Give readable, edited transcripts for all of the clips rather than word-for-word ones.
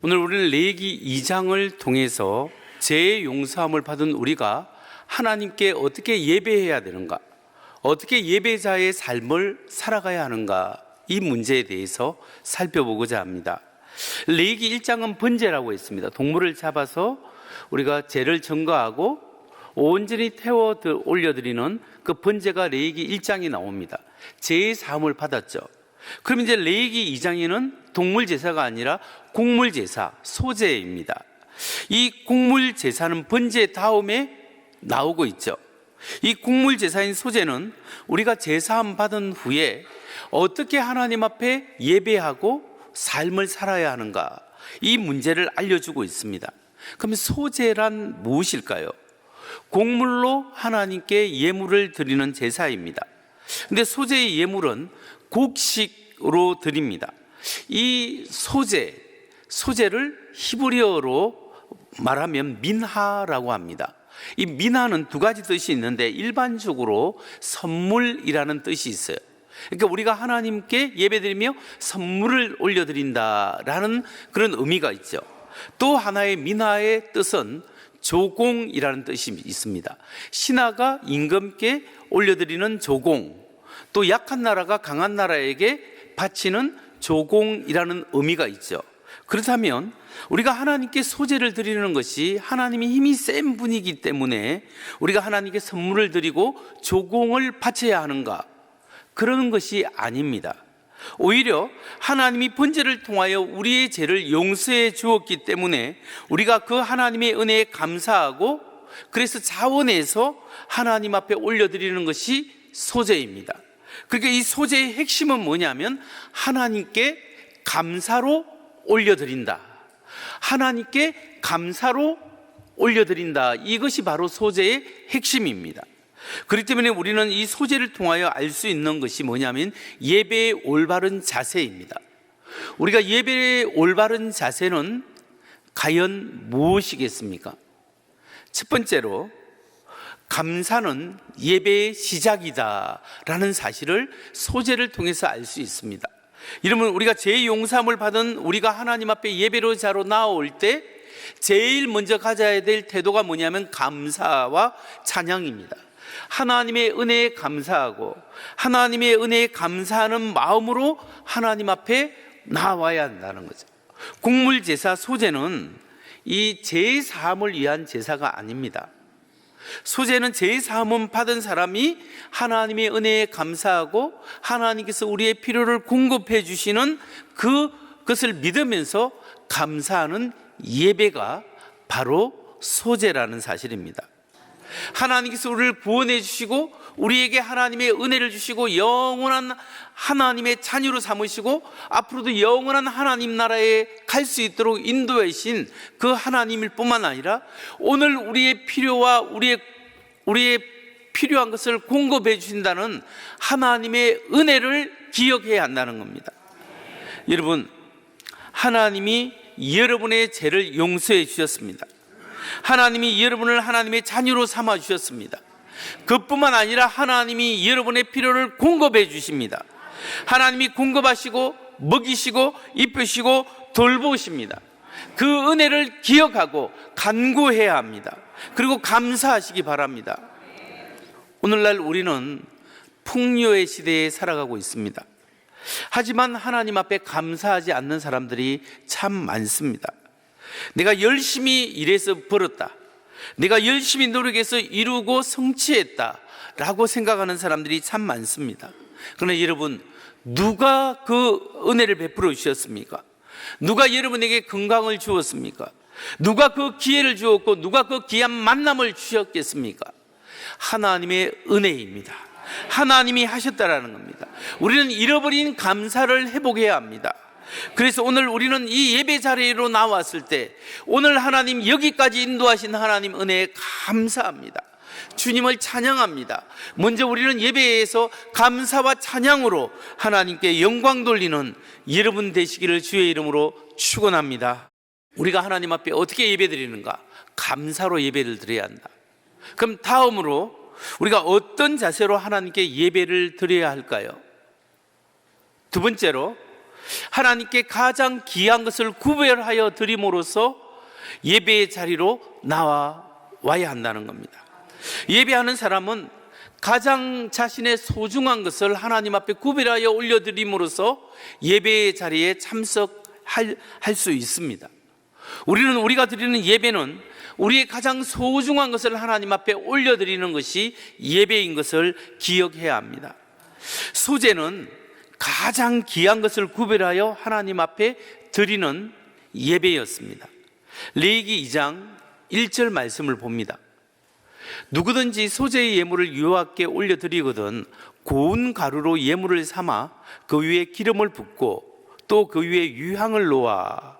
오늘 우리는 레위기 2장을 통해서 죄의 용서함을 받은 우리가 하나님께 어떻게 예배해야 되는가, 어떻게 예배자의 삶을 살아가야 하는가, 이 문제에 대해서 살펴보고자 합니다. 레위기 1장은 번제라고 했습니다. 동물을 잡아서 우리가 죄를 증거하고 온전히 태워 올려드리는 그 번제가 레위기 1장에 나옵니다. 죄의 사함을 받았죠. 그럼 이제 레위기 2장에는 동물 제사가 아니라 곡물 제사, 소제입니다. 이 곡물 제사는 번제 다음에 나오고 있죠. 이 곡물 제사인 소제는 우리가 제사함 받은 후에 어떻게 하나님 앞에 예배하고 삶을 살아야 하는가, 이 문제를 알려주고 있습니다. 그럼 소제란 무엇일까요? 곡물로 하나님께 예물을 드리는 제사입니다. 근데 소제의 예물은 곡식으로 드립니다. 이 소제를 히브리어로 말하면 민하라고 합니다. 이 민하는 두 가지 뜻이 있는데 일반적으로 선물이라는 뜻이 있어요. 그러니까 우리가 하나님께 예배드리며 선물을 올려드린다라는 그런 의미가 있죠. 또 하나의 민하의 뜻은 조공이라는 뜻이 있습니다. 신하가 임금께 올려드리는 조공, 또 약한 나라가 강한 나라에게 바치는 조공이라는 의미가 있죠. 그렇다면 우리가 하나님께 소제를 드리는 것이 하나님이 힘이 센 분이기 때문에 우리가 하나님께 선물을 드리고 조공을 바쳐야 하는가? 그러는 것이 아닙니다. 오히려 하나님이 번제를 통하여 우리의 죄를 용서해 주었기 때문에 우리가 그 하나님의 은혜에 감사하고 그래서 자원해서 하나님 앞에 올려드리는 것이 소제입니다. 그러니까 이 소제의 핵심은 뭐냐면 하나님께 감사로 올려드린다, 하나님께 감사로 올려드린다, 이것이 바로 소제의 핵심입니다. 그렇기 때문에 우리는 이 소제를 통하여 알 수 있는 것이 뭐냐면 예배의 올바른 자세입니다. 우리가 예배의 올바른 자세는 과연 무엇이겠습니까? 첫 번째로 감사는 예배의 시작이다라는 사실을 소제를 통해서 알 수 있습니다. 여러분, 우리가 죄의 용서함을 받은 우리가 하나님 앞에 예배로자로 나올 때 제일 먼저 가져야 될 태도가 뭐냐면 감사와 찬양입니다. 하나님의 은혜에 감사하고 하나님의 은혜에 감사하는 마음으로 하나님 앞에 나와야 한다는 거죠. 곡물 제사 소제는 이 죄 사함을 위한 제사가 아닙니다. 소제는 죄 사함을 받은 사람이 하나님의 은혜에 감사하고 하나님께서 우리의 필요를 공급해 주시는 그것을 믿으면서 감사하는 예배가 바로 소제라는 사실입니다. 하나님께서 우리를 구원해 주시고 우리에게 하나님의 은혜를 주시고 영원한 하나님의 자녀로 삼으시고 앞으로도 영원한 하나님 나라에 갈 수 있도록 인도해 주신 그 하나님일 뿐만 아니라 오늘 우리의 필요와 우리의 필요한 것을 공급해 주신다는 하나님의 은혜를 기억해야 한다는 겁니다. 여러분, 하나님이 여러분의 죄를 용서해 주셨습니다. 하나님이 여러분을 하나님의 자녀로 삼아 주셨습니다. 그뿐만 아니라 하나님이 여러분의 필요를 공급해 주십니다. 하나님이 공급하시고 먹이시고 입히시고 돌보십니다. 그 은혜를 기억하고 간구해야 합니다. 그리고 감사하시기 바랍니다. 오늘날 우리는 풍요의 시대에 살아가고 있습니다. 하지만 하나님 앞에 감사하지 않는 사람들이 참 많습니다. 내가 열심히 일해서 벌었다, 내가 열심히 노력해서 이루고 성취했다 라고 생각하는 사람들이 참 많습니다. 그러나 여러분, 누가 그 은혜를 베풀어 주셨습니까? 누가 여러분에게 건강을 주었습니까? 누가 그 기회를 주었고 누가 그 귀한 만남을 주셨겠습니까? 하나님의 은혜입니다. 하나님이 하셨다라는 겁니다. 우리는 잃어버린 감사를 회복해야 합니다. 그래서 오늘 우리는 이 예배 자리로 나왔을 때 오늘 하나님 여기까지 인도하신 하나님 은혜에 감사합니다. 주님을 찬양합니다. 먼저 우리는 예배에서 감사와 찬양으로 하나님께 영광 돌리는 여러분 되시기를 주의 이름으로 축원합니다. 우리가 하나님 앞에 어떻게 예배드리는가? 감사로 예배를 드려야 한다. 그럼 다음으로 우리가 어떤 자세로 하나님께 예배를 드려야 할까요? 두 번째로 하나님께 가장 귀한 것을 구별하여 드림으로써 예배의 자리로 나와야 한다는 겁니다. 예배하는 사람은 가장 자신의 소중한 것을 하나님 앞에 구별하여 올려드림으로써 예배의 자리에 참석할 수 있습니다. 우리가 드리는 예배는 우리의 가장 소중한 것을 하나님 앞에 올려드리는 것이 예배인 것을 기억해야 합니다. 소제는 가장 귀한 것을 구별하여 하나님 앞에 드리는 예배였습니다. 레위기 2장 1절 말씀을 봅니다. 누구든지 소제의 예물을 여호와께 올려드리거든 고운 가루로 예물을 삼아 그 위에 기름을 붓고 또 그 위에 유향을 놓아.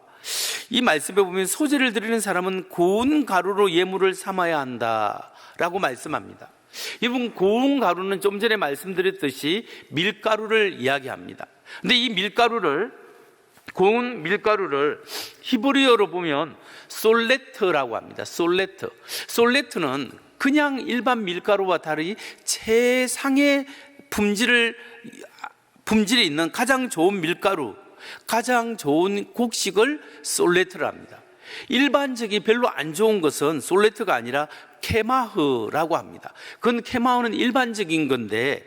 이 말씀에 보면 소제를 드리는 사람은 고운 가루로 예물을 삼아야 한다라고 말씀합니다. 여러분, 고운 가루는 좀 전에 말씀드렸듯이 밀가루를 이야기합니다. 근데 이 고운 밀가루를 히브리어로 보면 솔레트라고 합니다. 솔레트는 그냥 일반 밀가루와 달리 최상의 품질이 있는 가장 좋은 밀가루, 가장 좋은 곡식을 솔레트라 합니다. 일반적인 별로 안 좋은 것은 솔레트가 아니라 케마흐라고 합니다. 그건 케마흐는 일반적인 건데,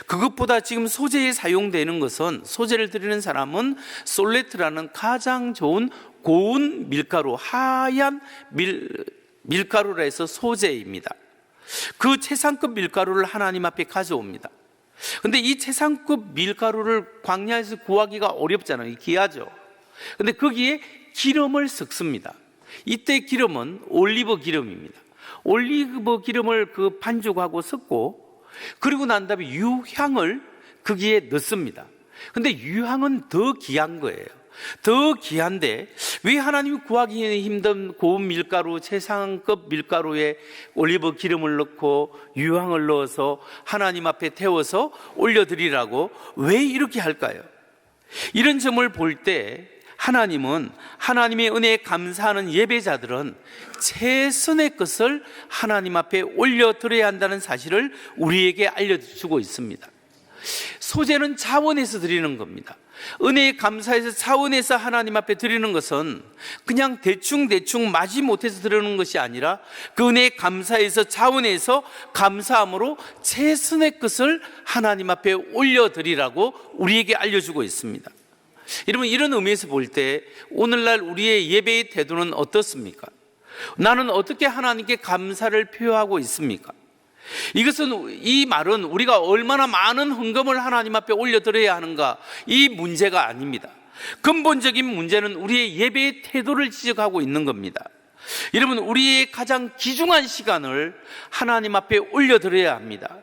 그것보다 지금 소재에 사용되는 것은, 소재를 드리는 사람은 솔레트라는 가장 좋은 고운 밀가루, 하얀 밀가루라 해서 소재입니다. 그 최상급 밀가루를 하나님 앞에 가져옵니다. 근데 이 최상급 밀가루를 광야에서 구하기가 어렵잖아요. 귀하죠. 근데 거기에 기름을 섞습니다. 이때 기름은 올리브 기름입니다. 올리브 기름을 그 반죽하고 섞고, 그리고 난 다음에 유향을 거기에 넣습니다. 근데 유향은 더 귀한 거예요. 더 귀한데 왜 하나님이 구하기 힘든 고운 밀가루, 최상급 밀가루에 올리브 기름을 넣고 유향을 넣어서 하나님 앞에 태워서 올려드리라고 왜 이렇게 할까요? 이런 점을 볼 때 하나님은, 하나님의 은혜에 감사하는 예배자들은 최선의 것을 하나님 앞에 올려드려야 한다는 사실을 우리에게 알려주고 있습니다. 소제는 자원에서 드리는 겁니다. 은혜에 감사해서 자원에서 하나님 앞에 드리는 것은 그냥 대충 마지못해서 드리는 것이 아니라 그 은혜에 감사해서 자원에서 감사함으로 최선의 것을 하나님 앞에 올려드리라고 우리에게 알려주고 있습니다. 여러분, 이런 의미에서 볼 때 오늘날 우리의 예배의 태도는 어떻습니까? 나는 어떻게 하나님께 감사를 표하고 있습니까? 이 말은 우리가 얼마나 많은 헌금을 하나님 앞에 올려드려야 하는가, 이 문제가 아닙니다. 근본적인 문제는 우리의 예배의 태도를 지적하고 있는 겁니다. 여러분, 우리의 가장 귀중한 시간을 하나님 앞에 올려드려야 합니다.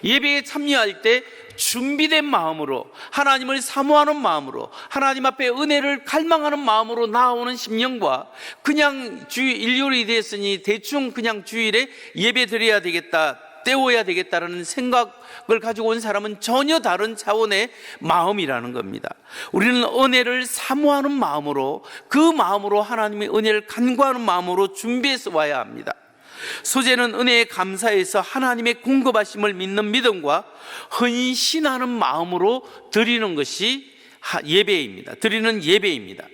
예배에 참여할 때 준비된 마음으로, 하나님을 사모하는 마음으로, 하나님 앞에 은혜를 갈망하는 마음으로 나오는 심령과, 그냥 일요일이 됐으니 대충 그냥 주일에 예배 드려야 되겠다, 때워야 되겠다라는 생각을 가지고 온 사람은 전혀 다른 차원의 마음이라는 겁니다. 우리는 은혜를 사모하는 마음으로, 그 마음으로 하나님의 은혜를 간구하는 마음으로 준비해서 와야 합니다. 소제는 은혜에 감사해서 하나님의 공급하심을 믿는 믿음과 헌신하는 마음으로 드리는 것이 예배입니다. 드리는 예배입니다.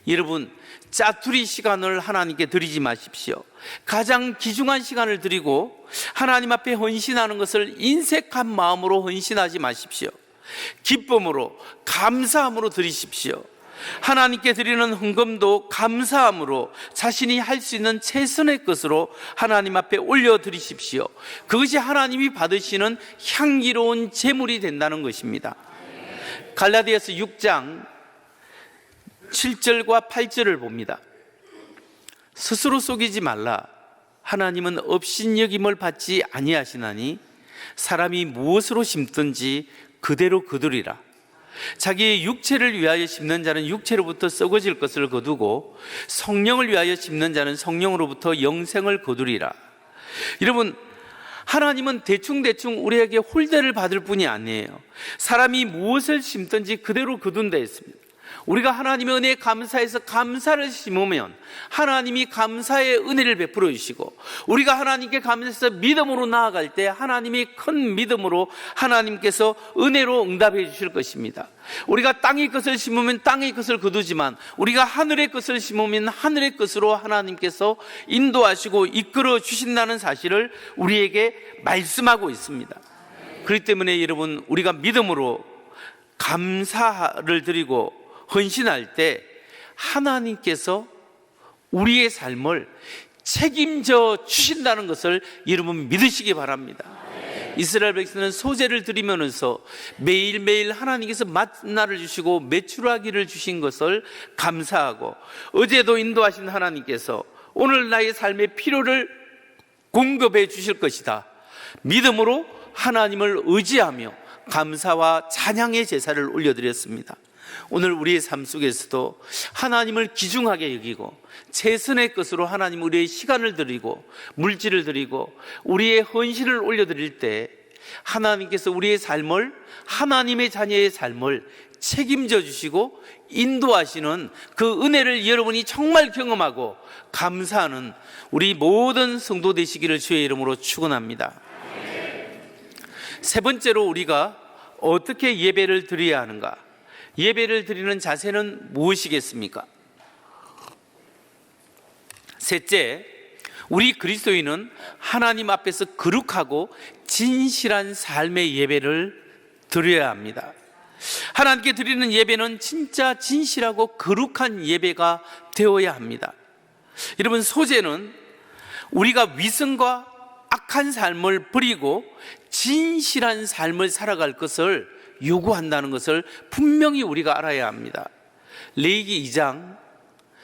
여러분, 짜투리 시간을 하나님께 드리지 마십시오. 가장 귀중한 시간을 드리고 하나님 앞에 헌신하는 것을 인색한 마음으로 헌신하지 마십시오. 기쁨으로, 감사함으로 드리십시오. 하나님께 드리는 헌금도 감사함으로 자신이 할 수 있는 최선의 것으로 하나님 앞에 올려드리십시오. 그것이 하나님이 받으시는 향기로운 제물이 된다는 것입니다. 갈라디아서 6장 7절과 8절을 봅니다. 스스로 속이지 말라. 하나님은 업신여김을 받지 아니하시나니 사람이 무엇으로 심든지 그대로 거두리라. 자기의 육체를 위하여 심는 자는 육체로부터 썩어질 것을 거두고 성령을 위하여 심는 자는 성령으로부터 영생을 거두리라. 여러분, 하나님은 대충 우리에게 홀대를 받을 뿐이 아니에요. 사람이 무엇을 심든지 그대로 거둔다 했습니다. 우리가 하나님의 은혜에 감사해서 감사를 심으면 하나님이 감사의 은혜를 베풀어 주시고, 우리가 하나님께 감사해서 믿음으로 나아갈 때 하나님이 큰 믿음으로 하나님께서 은혜로 응답해 주실 것입니다. 우리가 땅의 것을 심으면 땅의 것을 거두지만 우리가 하늘의 것을 심으면 하늘의 것으로 하나님께서 인도하시고 이끌어 주신다는 사실을 우리에게 말씀하고 있습니다. 그렇기 때문에 여러분, 우리가 믿음으로 감사를 드리고 헌신할 때 하나님께서 우리의 삶을 책임져 주신다는 것을 여러분 믿으시기 바랍니다. 이스라엘 백성은 소제를 드리면서 매일매일 하나님께서 만나를 주시고 메추라기를 주신 것을 감사하고, 어제도 인도하신 하나님께서 오늘 나의 삶의 필요를 공급해 주실 것이다 믿음으로 하나님을 의지하며 감사와 찬양의 제사를 올려드렸습니다. 오늘 우리의 삶 속에서도 하나님을 귀중하게 여기고 최선의 것으로 하나님 우리의 시간을 드리고 물질을 드리고 우리의 헌신을 올려드릴 때 하나님께서 우리의 삶을, 하나님의 자녀의 삶을 책임져 주시고 인도하시는 그 은혜를 여러분이 정말 경험하고 감사하는 우리 모든 성도 되시기를 주의 이름으로 축원합니다. 세 번째로 우리가 어떻게 예배를 드려야 하는가? 예배를 드리는 자세는 무엇이겠습니까? 셋째, 우리 그리스도인은 하나님 앞에서 거룩하고 진실한 삶의 예배를 드려야 합니다. 하나님께 드리는 예배는 진짜 진실하고 거룩한 예배가 되어야 합니다. 여러분, 소제는 우리가 위선과 악한 삶을 버리고 진실한 삶을 살아갈 것을 요구한다는 것을 분명히 우리가 알아야 합니다. 레위기 2장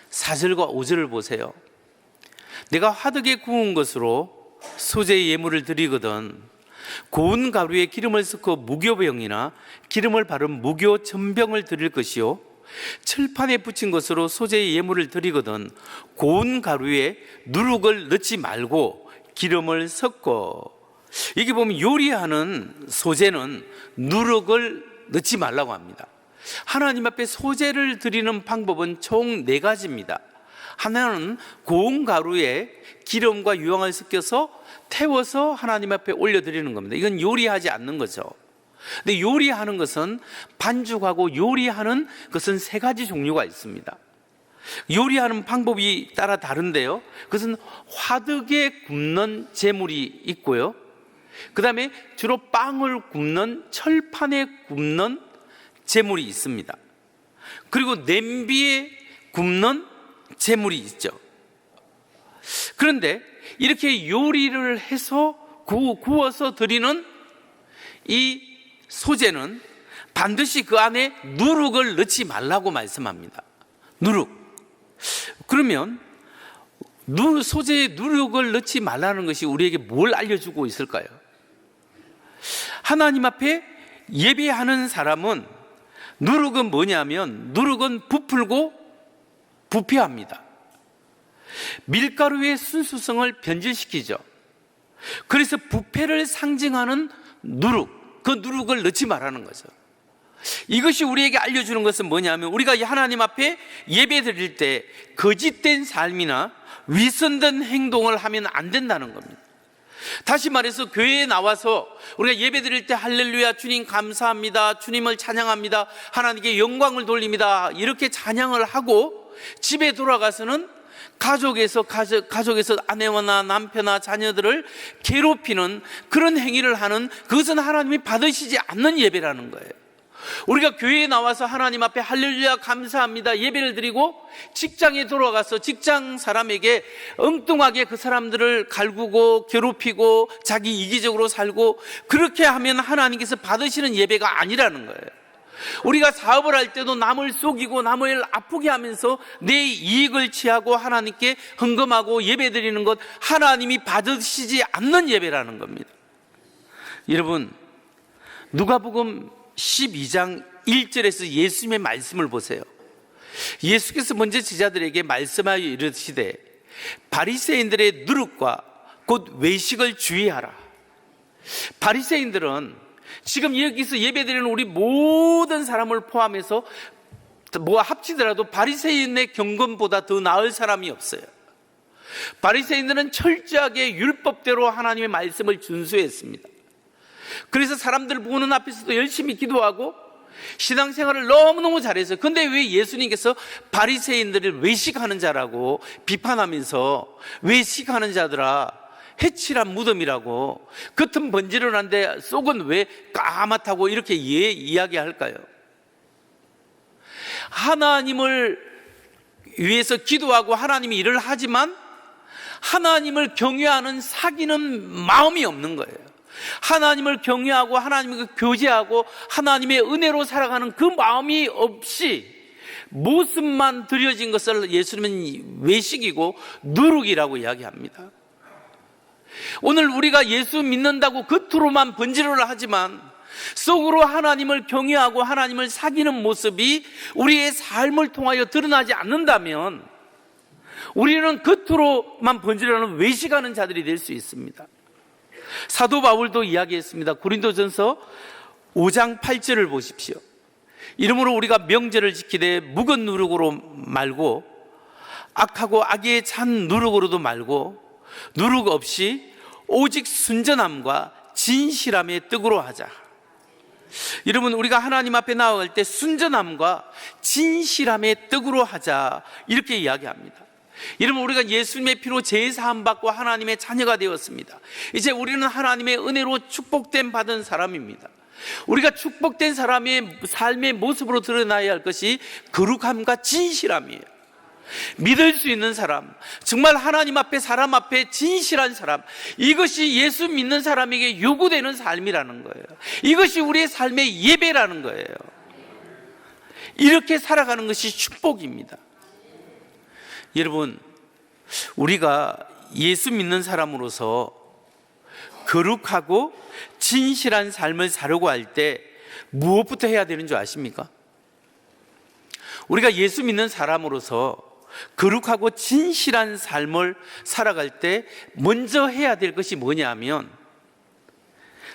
4절과 5절을 보세요. 내가 화덕에 구운 것으로 소제의 예물을 드리거든 고운 가루에 기름을 섞어 무교병이나 기름을 바른 무교 전병을 드릴 것이요, 철판에 붙인 것으로 소제의 예물을 드리거든 고운 가루에 누룩을 넣지 말고 기름을 섞어. 여기 보면 요리하는 소제는 누룩을 넣지 말라고 합니다. 하나님 앞에 소제를 드리는 방법은 총 4가지입니다. 하나는 고운 가루에 기름과 유황을 섞여서 태워서 하나님 앞에 올려드리는 겁니다. 이건 요리하지 않는 거죠. 근데 요리하는 것은, 반죽하고 요리하는 것은 3가지 종류가 있습니다. 요리하는 방법이 따라 다른데요, 그것은 화덕에 굽는 제물이 있고요, 그 다음에 주로 빵을 굽는 철판에 굽는 제물이 있습니다. 그리고 냄비에 굽는 제물이 있죠. 그런데 이렇게 요리를 해서 구워서 드리는 이 소제는 반드시 그 안에 누룩을 넣지 말라고 말씀합니다. 누룩. 그러면 소제에 누룩을 넣지 말라는 것이 우리에게 뭘 알려주고 있을까요? 하나님 앞에 예배하는 사람은 누룩은 뭐냐면, 누룩은 부풀고 부패합니다. 밀가루의 순수성을 변질시키죠. 그래서 부패를 상징하는 누룩, 그 누룩을 넣지 말라는 거죠. 이것이 우리에게 알려주는 것은 뭐냐면, 우리가 하나님 앞에 예배 드릴 때 거짓된 삶이나 위선된 행동을 하면 안 된다는 겁니다. 다시 말해서 교회에 나와서 우리가 예배 드릴 때 할렐루야, 주님 감사합니다, 주님을 찬양합니다, 하나님께 영광을 돌립니다, 이렇게 찬양을 하고 집에 돌아가서는 가족에서 아내와 남편이나 자녀들을 괴롭히는 그런 행위를 하는, 그것은 하나님이 받으시지 않는 예배라는 거예요. 우리가 교회에 나와서 하나님 앞에 할렐루야 감사합니다 예배를 드리고 직장에 돌아가서 직장 사람에게 엉뚱하게 그 사람들을 갈구고 괴롭히고 자기 이기적으로 살고, 그렇게 하면 하나님께서 받으시는 예배가 아니라는 거예요. 우리가 사업을 할 때도 남을 속이고 남을 아프게 하면서 내 이익을 취하고 하나님께 헌금하고 예배 드리는 것, 하나님이 받으시지 않는 예배라는 겁니다. 여러분, 누가복음 12장 1절에서 예수님의 말씀을 보세요. 예수께서 먼저 제자들에게 말씀하여 이르시되 바리새인들의 누룩과 곧 외식을 주의하라. 바리새인들은 지금 여기서 예배드리는 우리 모든 사람을 포함해서 뭐 합치더라도 바리새인의 경건보다 더 나을 사람이 없어요. 바리새인들은 철저하게 율법대로 하나님의 말씀을 준수했습니다. 그래서 사람들 보는 앞에서도 열심히 기도하고 신앙생활을 너무너무 잘했어요. 근데 왜 예수님께서 바리새인들을 외식하는 자라고 비판하면서 외식하는 자들아 해칠한 무덤이라고 겉은 번지르는데 속은 왜 까맣다고 이렇게 이야기할까요? 하나님을 위해서 기도하고 하나님이 일을 하지만 하나님을 경외하는 사귀는 마음이 없는 거예요. 하나님을 경외하고 하나님과 교제하고 하나님의 은혜로 살아가는 그 마음이 없이 모습만 드려진 것을 예수님은 외식이고 누룩이라고 이야기합니다. 오늘 우리가 예수 믿는다고 겉으로만 번지르르 하지만 속으로 하나님을 경외하고 하나님을 사귀는 모습이 우리의 삶을 통하여 드러나지 않는다면 우리는 겉으로만 번지르르는 외식하는 자들이 될 수 있습니다. 사도 바울도 이야기했습니다. 고린도전서 5장 8절을 보십시오. 이러므로 우리가 명절을 지키되 묵은 누룩으로 말고 악하고 악의 찬 누룩으로도 말고 누룩 없이 오직 순전함과 진실함의 뜻으로 하자. 여러분, 우리가 하나님 앞에 나아갈 때 순전함과 진실함의 뜻으로 하자, 이렇게 이야기합니다. 여러분, 우리가 예수님의 피로 제사함 받고 하나님의 자녀가 되었습니다. 이제 우리는 하나님의 은혜로 축복된 받은 사람입니다. 우리가 축복된 사람의 삶의 모습으로 드러나야 할 것이 거룩함과 진실함이에요. 믿을 수 있는 사람, 정말 하나님 앞에 사람 앞에 진실한 사람, 이것이 예수 믿는 사람에게 요구되는 삶이라는 거예요. 이것이 우리의 삶의 예배라는 거예요. 이렇게 살아가는 것이 축복입니다. 여러분, 우리가 예수 믿는 사람으로서 거룩하고 진실한 삶을 살려고 할 때 무엇부터 해야 되는 줄 아십니까? 우리가 예수 믿는 사람으로서 거룩하고 진실한 삶을 살아갈 때 먼저 해야 될 것이 뭐냐면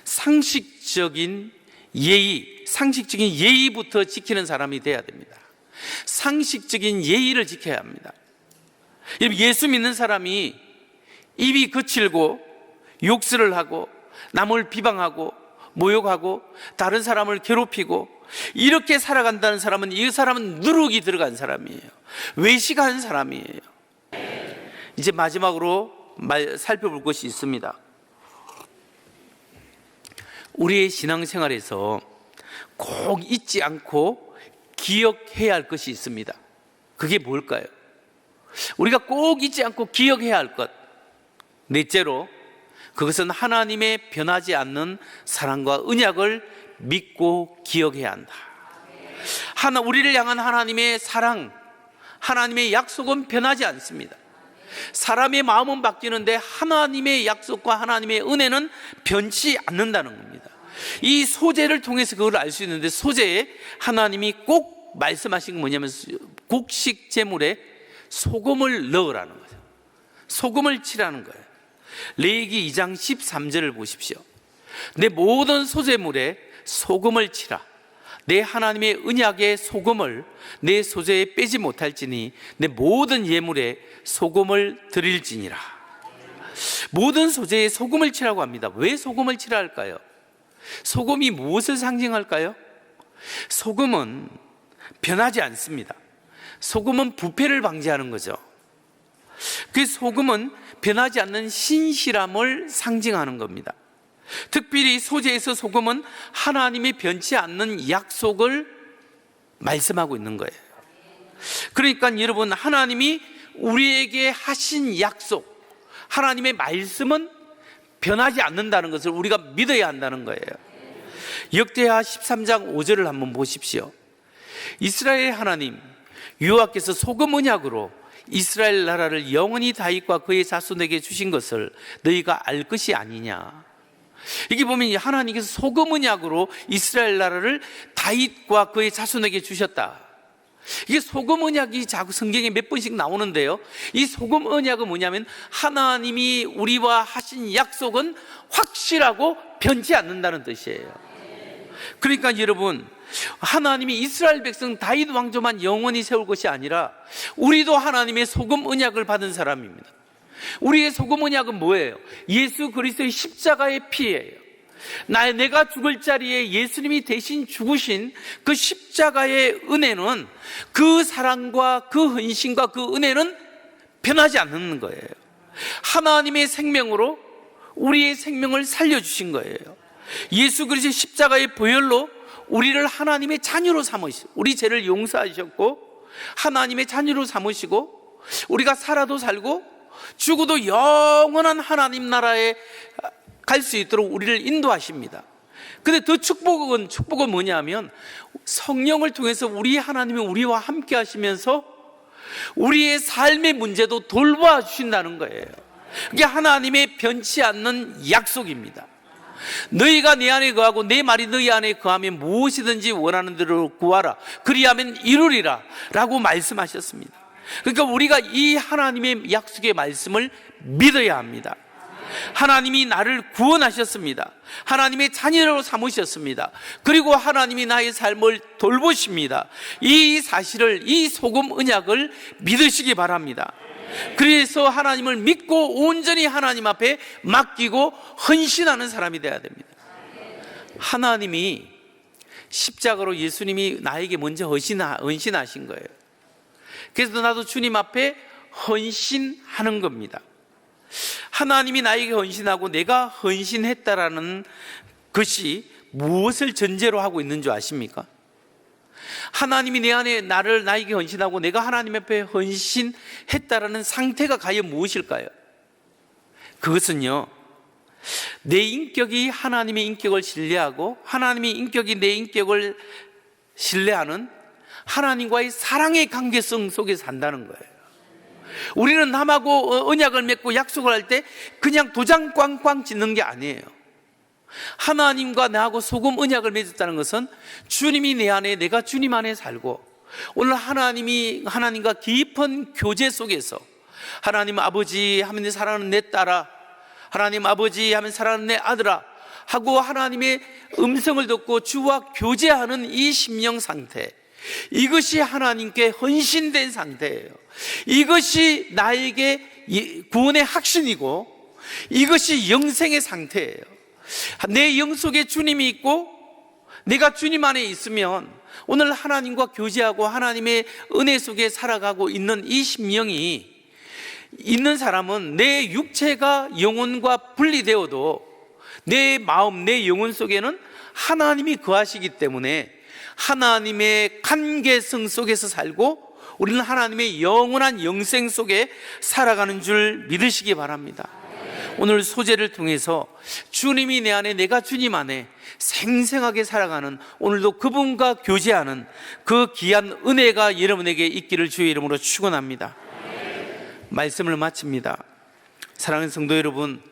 상식적인 예의부터 지키는 사람이 돼야 됩니다. 상식적인 예의를 지켜야 합니다. 예수 믿는 사람이 입이 거칠고 욕설을 하고 남을 비방하고 모욕하고 다른 사람을 괴롭히고 이렇게 살아간다는 사람은, 이 사람은 누룩이 들어간 사람이에요. 외식한 사람이에요. 이제 마지막으로 살펴볼 것이 있습니다. 우리의 신앙생활에서 꼭 잊지 않고 기억해야 할 것이 있습니다. 그게 뭘까요? 우리가 꼭 잊지 않고 기억해야 할 것, 넷째로 그것은 하나님의 변하지 않는 사랑과 언약을 믿고 기억해야 한다. 우리를 향한 하나님의 사랑, 하나님의 약속은 변하지 않습니다. 사람의 마음은 바뀌는데 하나님의 약속과 하나님의 은혜는 변치 않는다는 겁니다. 이 소재를 통해서 그걸 알 수 있는데, 소재에 하나님이 꼭 말씀하신 게 뭐냐면 곡식 제물에 소금을 넣으라는 거죠. 소금을 치라는 거예요. 레위기 2장 13절을 보십시오. 내 모든 소재물에 소금을 치라. 내 하나님의 언약의 소금을 내 소재에 빼지 못할지니 내 모든 예물에 소금을 드릴지니라. 모든 소재에 소금을 치라고 합니다. 왜 소금을 치라 할까요? 소금이 무엇을 상징할까요? 소금은 변하지 않습니다. 소금은 부패를 방지하는 거죠. 그 소금은 변하지 않는 신실함을 상징하는 겁니다. 특별히 소재에서 소금은 하나님이 변치 않는 약속을 말씀하고 있는 거예요. 그러니까 여러분, 하나님이 우리에게 하신 약속, 하나님의 말씀은 변하지 않는다는 것을 우리가 믿어야 한다는 거예요. 역대하 13장 5절을 한번 보십시오. 이스라엘 하나님 여호와께서 소금 언약으로 이스라엘 나라를 영원히 다윗과 그의 자손에게 주신 것을 너희가 알 것이 아니냐. 이게 보면 하나님께서 소금 언약으로 이스라엘 나라를 다윗과 그의 자손에게 주셨다. 이게 소금 언약이 자꾸 성경에 몇 번씩 나오는데요, 이 소금 언약은 뭐냐면 하나님이 우리와 하신 약속은 확실하고 변치 않는다는 뜻이에요. 그러니까 여러분, 하나님이 이스라엘 백성 다윗 왕조만 영원히 세울 것이 아니라 우리도 하나님의 소금 언약을 받은 사람입니다. 우리의 소금 언약은 뭐예요? 예수 그리스도의 십자가의 피예요. 내가 죽을 자리에 예수님이 대신 죽으신 그 십자가의 은혜는, 그 사랑과 그 헌신과 그 은혜는 변하지 않는 거예요. 하나님의 생명으로 우리의 생명을 살려주신 거예요. 예수 그리스도의 십자가의 보혈로 우리를 하나님의 자녀로 삼으시고, 우리 죄를 용서하셨고 하나님의 자녀로 삼으시고, 우리가 살아도 살고 죽어도 영원한 하나님 나라에 갈 수 있도록 우리를 인도하십니다. 근데 더 축복은 뭐냐면, 성령을 통해서 우리 하나님이 우리와 함께 하시면서 우리의 삶의 문제도 돌봐 주신다는 거예요. 그게 하나님의 변치 않는 약속입니다. 너희가 내 안에 거하고 내 말이 너희 안에 거하면 무엇이든지 원하는 대로 구하라, 그리하면 이루리라 라고 말씀하셨습니다. 그러니까 우리가 이 하나님의 약속의 말씀을 믿어야 합니다. 하나님이 나를 구원하셨습니다. 하나님의 자녀로 삼으셨습니다. 그리고 하나님이 나의 삶을 돌보십니다. 이 사실을, 이 소금 언약을 믿으시기 바랍니다. 그래서 하나님을 믿고 온전히 하나님 앞에 맡기고 헌신하는 사람이 되어야 됩니다. 하나님이 십자가로 예수님이 나에게 먼저 헌신하신 거예요. 그래서 나도 주님 앞에 헌신하는 겁니다. 하나님이 나에게 헌신하고 내가 헌신했다라는 것이 무엇을 전제로 하고 있는 줄 아십니까? 하나님이 내 안에 나에게 헌신하고 내가 하나님 앞에 헌신했다라는 상태가 과연 무엇일까요? 그것은요, 내 인격이 하나님의 인격을 신뢰하고 하나님의 인격이 내 인격을 신뢰하는 하나님과의 사랑의 관계성 속에 산다는 거예요. 우리는 남하고 언약을 맺고 약속을 할 때 그냥 도장 꽝꽝 짓는 게 아니에요. 하나님과 나하고 소금 언약을 맺었다는 것은 주님이 내 안에, 내가 주님 안에 살고, 오늘 하나님과 깊은 교제 속에서 하나님 아버지 하면 사랑하는 내 딸아, 하나님 아버지 하면 사랑하는 내 아들아 하고 하나님의 음성을 듣고 주와 교제하는 이 심령 상태, 이것이 하나님께 헌신된 상태예요. 이것이 나에게 구원의 확신이고 이것이 영생의 상태예요. 내 영 속에 주님이 있고 내가 주님 안에 있으면 오늘 하나님과 교제하고 하나님의 은혜 속에 살아가고 있는 이 심령이 있는 사람은 내 육체가 영혼과 분리되어도 내 마음, 내 영혼 속에는 하나님이 거하시기 때문에 하나님의 관계성 속에서 살고 우리는 하나님의 영원한 영생 속에 살아가는 줄 믿으시기 바랍니다. 오늘 소재를 통해서 주님이 내 안에, 내가 주님 안에 생생하게 살아가는, 오늘도 그분과 교제하는 그 귀한 은혜가 여러분에게 있기를 주의 이름으로 축원합니다. 말씀을 마칩니다. 사랑하는 성도 여러분,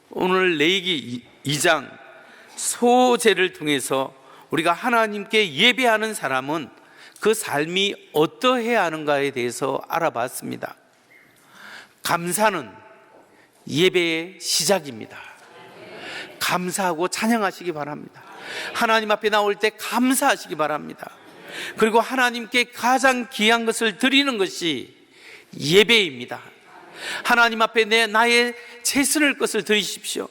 오늘 레위기 2장 소재를 통해서 우리가 하나님께 예배하는 사람은 그 삶이 어떠해야 하는가에 대해서 알아봤습니다. 감사는 예배의 시작입니다. 감사하고 찬양하시기 바랍니다. 하나님 앞에 나올 때 감사하시기 바랍니다. 그리고 하나님께 가장 귀한 것을 드리는 것이 예배입니다. 하나님 앞에 나의 최선을 것을 드리십시오.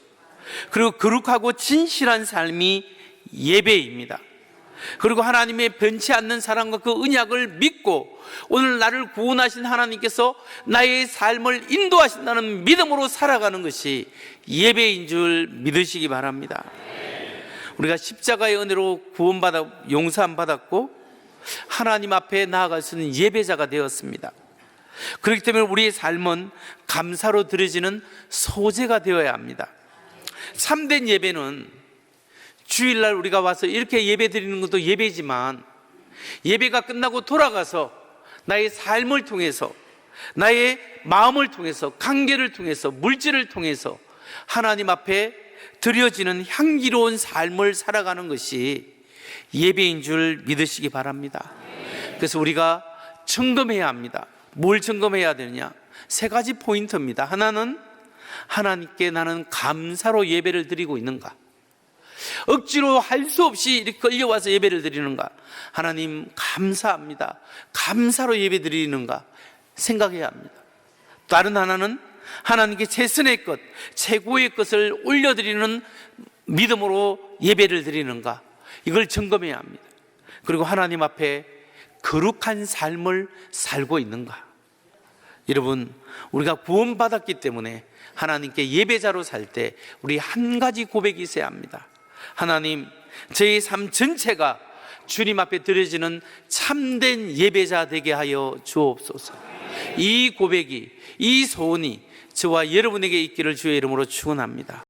그리고 거룩하고 진실한 삶이 예배입니다. 그리고 하나님의 변치 않는 사랑과 그 언약을 믿고 오늘 나를 구원하신 하나님께서 나의 삶을 인도하신다는 믿음으로 살아가는 것이 예배인 줄 믿으시기 바랍니다. 우리가 십자가의 은혜로 용서함 받았고 하나님 앞에 나아갈 수 있는 예배자가 되었습니다. 그렇기 때문에 우리의 삶은 감사로 드려지는 소재가 되어야 합니다. 참된 예배는 주일날 우리가 와서 이렇게 예배 드리는 것도 예배지만, 예배가 끝나고 돌아가서 나의 삶을 통해서, 나의 마음을 통해서, 관계를 통해서, 물질을 통해서 하나님 앞에 드려지는 향기로운 삶을 살아가는 것이 예배인 줄 믿으시기 바랍니다. 그래서 우리가 점검해야 합니다. 뭘 점검해야 되느냐? 3가지 포인트입니다. 하나는 하나님께 나는 감사로 예배를 드리고 있는가? 억지로 할 수 없이 이렇게 끌려와서 예배를 드리는가? 하나님 감사합니다. 감사로 예배 드리는가? 생각해야 합니다. 다른 하나는 하나님께 최선의 것, 최고의 것을 올려드리는 믿음으로 예배를 드리는가? 이걸 점검해야 합니다. 그리고 하나님 앞에 거룩한 삶을 살고 있는가? 여러분, 우리가 구원받았기 때문에 하나님께 예배자로 살 때 우리 한 가지 고백이 있어야 합니다. 하나님, 저의 삶 전체가 주님 앞에 드려지는 참된 예배자 되게 하여 주옵소서. 이 고백이, 이 소원이 저와 여러분에게 있기를 주의 이름으로 축원합니다.